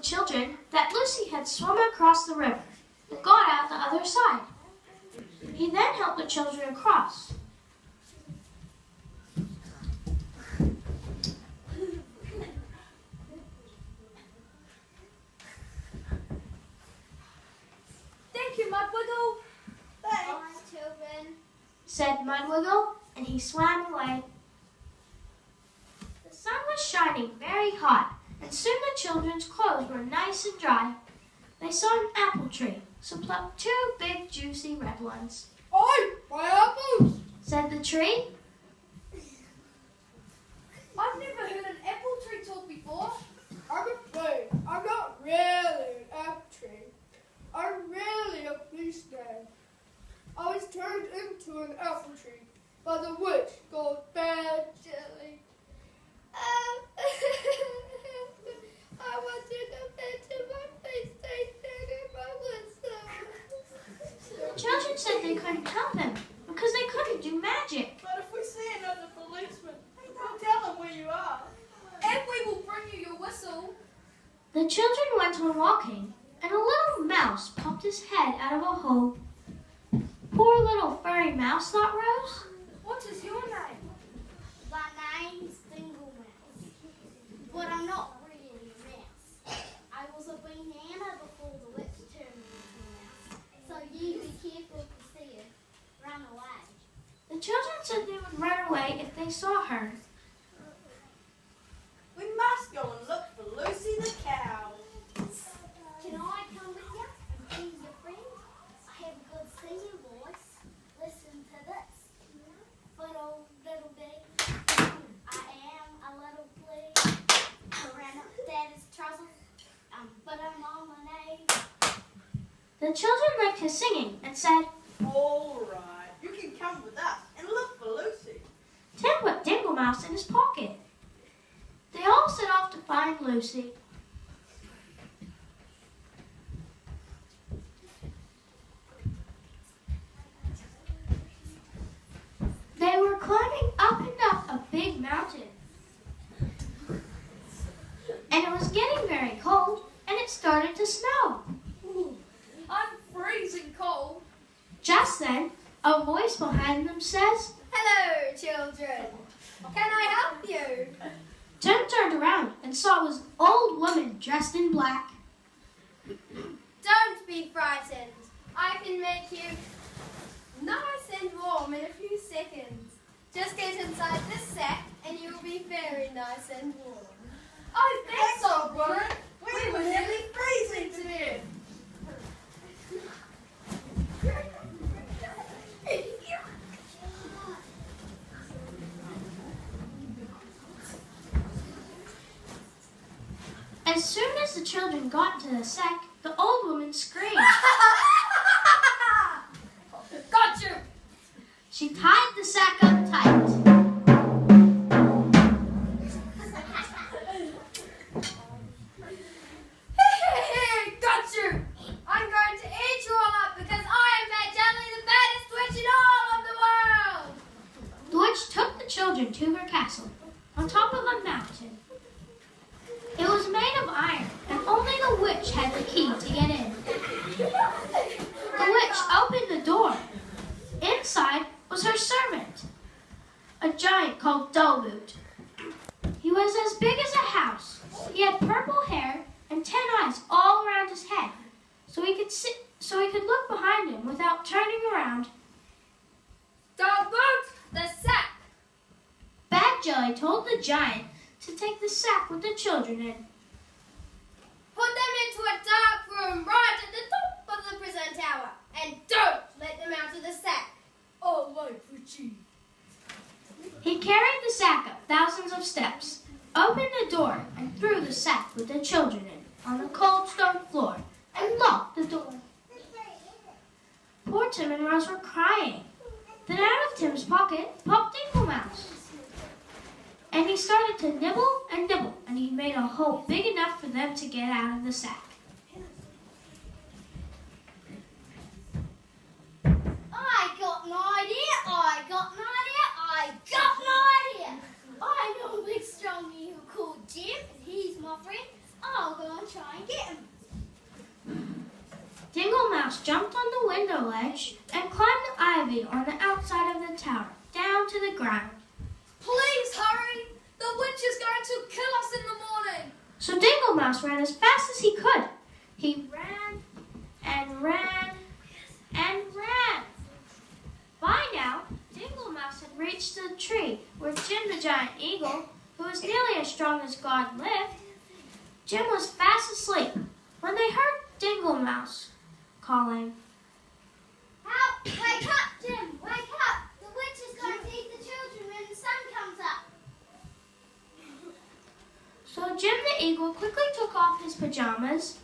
children that Lucy had swum across the river and got out the other side. He then helped the children across. Thank you, Mudwiggle. Thanks, children, said Mudwiggle, and he swam away. The sun was shining very hot, and soon the children's clothes were nice and dry. They saw an apple tree, so plucked 2 big, juicy red ones. Oi, my apples! Said the tree. I've never heard an apple tree talk before. I'm afraid I'm not really an apple tree. I'm really a beast man. I was turned into an apple tree by the witch called Bad Jelly. I wanted to fit to my face, my wisdom. The children said they couldn't help him because they couldn't do magic. But if we see another policeman, we'll tell them where you are. And we will bring you your whistle. The children went on walking, and a little mouse popped his head out of a hole. Poor little furry mouse, thought Rose. What is your name? my name's Dinglemouse, but I'm not really a mouse. I was a banana before the witch turned me into a mouse, so you be careful to see her run away. The children said they would run away if they saw her. We must go and look for Lucy the cow. Can I come with you and be your friend? I have a good singing voice. Listen to this. Little bitty, I am a little flea. Around up daddy's trouble, but I'm on my knees. The children liked his singing and said, All right, you can come with us and look for Lucy. Tim put Dinglemouse in his pocket. They all set off to find Lucy. They were climbing up and up a big mountain. And it was getting very cold, and it started to snow. I'm freezing cold. Just then, a voice behind them says, Hello, children. Can I help you? Tim turned around and saw it was an old woman dressed in black. Don't be frightened. I can make you nice and warm in a few seconds. Just get inside this sack and you'll be very nice and warm. Oh, thanks, Thanks, old woman. We were nearly freezing to death. As soon as the children got into the sack, the old woman screamed. Got you. She tied the sack up tight. Got you. I'm going to eat you all up because I am Mad Jelly, the baddest witch in all of the world. The witch took the children to her castle on top of a mountain. It was made of iron, and only the witch had the key to get in. The witch opened the door. Inside was her servant, a giant called Dullboot. He was as big as a house. He had purple hair and 10 eyes all around his head, so he could look behind him without turning around. Dullboot, the sack. Bad Jelly told the giant to take the sack with the children in. Put them into a dark room right at the top of the prison tower, and don't let them out of the sack. Oh, my pretty. He carried the sack up thousands of steps, opened the door, and threw the sack with the children in on the cold stone floor, and locked the door. Poor Tim and Rose were crying. Then out of Tim's pocket popped Dinglemouse. And he started to nibble, and he made a hole big enough for them to get out of the sack. I got an idea. I know a big strong man called Jim, and he's my friend. I'll go and try and get Mouse jumped on the window ledge and climbed the ivy on the outside of the tower, down to the ground. Please hurry! The witch is going to kill us in the morning! So Dingle Mouse ran as fast as he could. He ran and ran and ran. By now, Dingle Mouse had reached the tree where Jim the Giant Eagle, who was nearly as strong as God, lived. Jim was fast asleep when they heard Dingle Mouse calling. Help! Wake up, Jim! Wake up! The witch is going to eat the children when the sun comes up. So Jim the Eagle quickly took off his pajamas,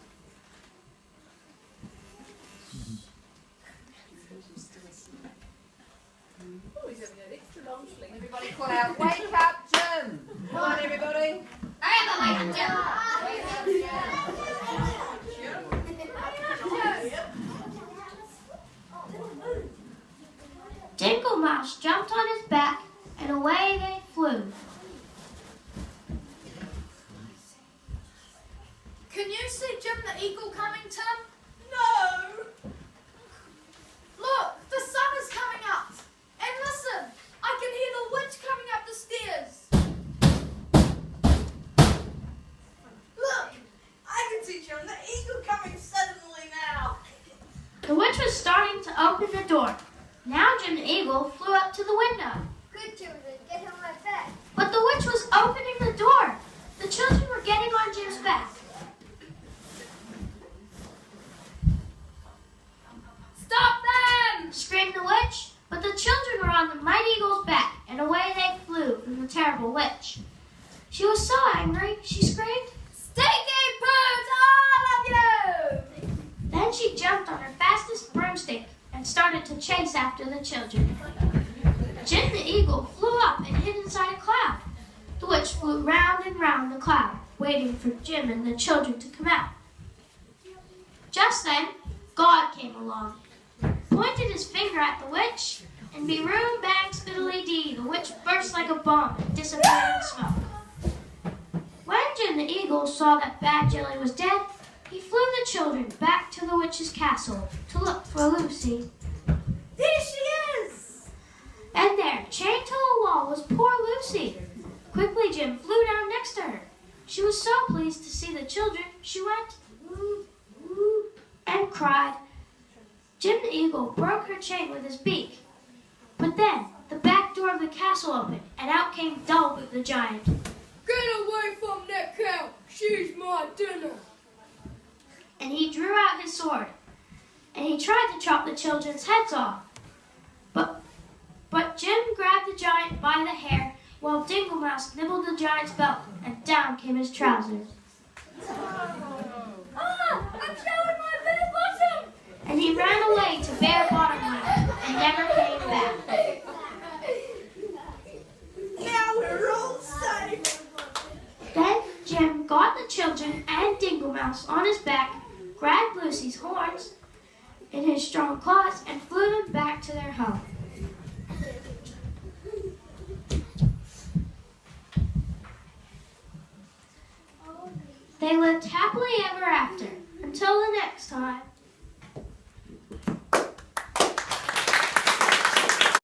Oh, he's having an extra long sling. Everybody call out, wake up, Jim! Come on, everybody. Hurry up, wake up, Jim! Wake up, Jim. Dingle Mouse jumped on his back, and away they flew. Can you see Jim the Eagle coming, Tim? No! Look, the sun is coming up. And listen, I can hear the witch coming up the stairs. Look! I can see Jim the Eagle coming suddenly now. The witch was starting to open the door. Now Jim the Eagle flew up to the window. Good children, get on my back. But the witch was opening the door. The children were getting on Jim's back. Stop them! Screamed the witch, but the children were on the mighty eagle's back, and away they flew from the terrible witch. She was so angry, she screamed. Stinky birds, all of you! Then she jumped on her fastest broomstick and started to chase after the children. Jim the Eagle flew up and hid inside a cloud. The witch flew round and round the cloud, waiting for Jim and the children to come out. Just then, God came along, pointed his finger at the witch, and be-room, bang, spiddly-dee, the witch burst like a bomb and disappeared in smoke. When Jim the Eagle saw that Bad Jelly was dead, he flew the children back to the witch's castle to look for Lucy. There she is! And there, chained to a wall, was poor Lucy. Quickly Jim flew down next to her. She was so pleased to see the children, she went, "Woo, woo," and cried. Jim the Eagle broke her chain with his beak. But then, the back door of the castle opened, and out came Dullboot the Giant. Get away from that cow! She's my dinner! And he drew out his sword, and he tried to chop the children's heads off. But Jim grabbed the giant by the hair, while Dingle Mouse nibbled the giant's belt, and down came his trousers. Ah! I'm showing my bare bottom! And he ran away to Bare Bottom Land, and never came back. Now we're all safe. Then Jim got the children and Dingle Mouse on his back, grabbed Lucy's horns in his strong claws, and flew them back to their home. They lived happily ever after, until the next time.